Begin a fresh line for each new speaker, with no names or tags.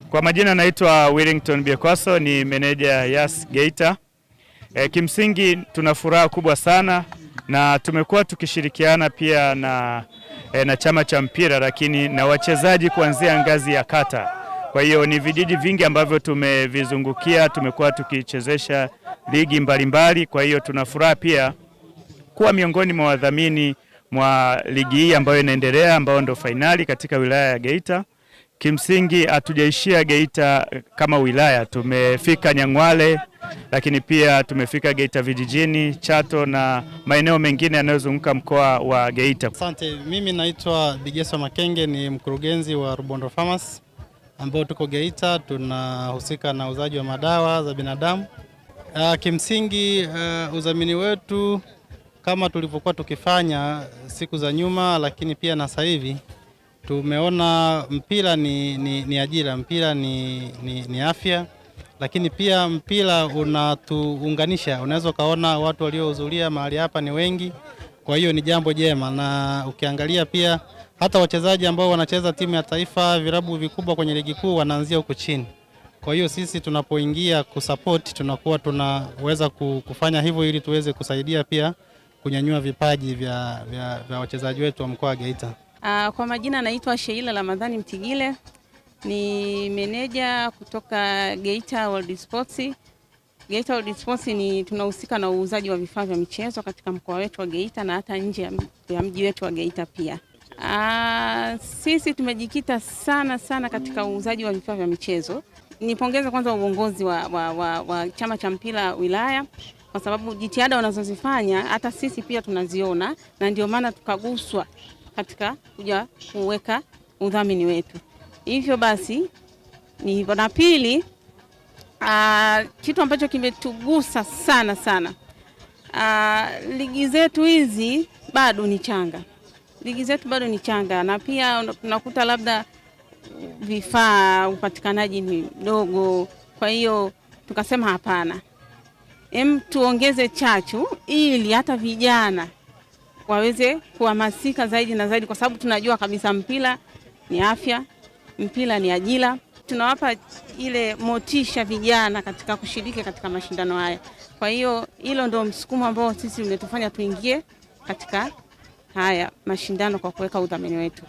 Kwa majina naitwa Willington Biekwaso, ni meneja Yas Geita. Kimsingi tuna furaha kubwa sana na tumekuwa tukishirikiana pia na chama cha mpira, lakini na wachezaji kuanzia ngazi ya kata. Kwa hiyo ni vijiji vingi ambavyo tumevizungukia, tumekuwa tukichezesha ligi mbalimbali. Kwa hiyo tuna furaha pia kuwa miongoni mwa wadhamini mwa ligi hii ambayo inaendelea, ambayo ndio fainali katika wilaya ya Geita. Kimsingi hatujaishia Geita kama wilaya, tumefika Nyang'hwale, lakini pia tumefika Geita vijijini, Chato na maeneo mengine yanayozunguka mkoa wa Geita.
Asante, mimi naitwa Bigeso Makenge, ni mkurugenzi wa Rubondo Pharmacy ambao tuko Geita, tunahusika na uzaji wa madawa za binadamu. Kimsingi udhamini wetu kama tulivyokuwa tukifanya siku za nyuma, lakini pia na sasa hivi tumeona mpira ni ajira, mpira ni afya, lakini pia mpira unatuunganisha. Unaweza kaona watu waliohudhuria mahali hapa ni wengi, kwa hiyo ni jambo jema. Na ukiangalia pia hata wachezaji ambao wanacheza timu ya taifa, vilabu vikubwa kwenye ligi kuu wanaanzia huko chini. Kwa hiyo sisi tunapoingia kusupport tunakuwa tunaweza kufanya hivyo ili tuweze kusaidia pia kunyanyua vipaji vya wachezaji wetu wa mkoa wa Geita.
Kwa majina naitwa Sheila Ramadhani Mtigile, ni meneja kutoka Geita World Sports. Geita World Sports tunahusika na uuzaji wa vifaa vya michezo katika mkoa wetu wa Geita na hata nje ya mji wetu wa Geita pia. Sisi tumejikita sana katika uuzaji wa vifaa vya michezo. Nipongeze kwanza uongozi wa chama cha mpira wilaya, kwa sababu jitihada wanazozifanya hata sisi pia tunaziona, na ndio maana tukaguswa katika kuja kuweka udhamini wetu. Hivyo basi ni hivyo. Na pili, kitu ambacho kimetugusa sana, ligi zetu hizi bado ni changa. Ligi zetu bado ni changa, na pia tunakuta labda vifaa upatikanaji ni dogo. Kwa hiyo tukasema hapana, tuongeze chachu ili hata vijana waweze kuhamasika zaidi na zaidi, kwa sababu tunajua kabisa mpira ni afya, mpira ni ajira. Tunawapa ile motisha vijana katika kushiriki katika mashindano haya. Kwa hiyo hilo ndio msukumo ambao sisi umetufanya tuingie katika haya mashindano kwa kuweka udhamini wetu.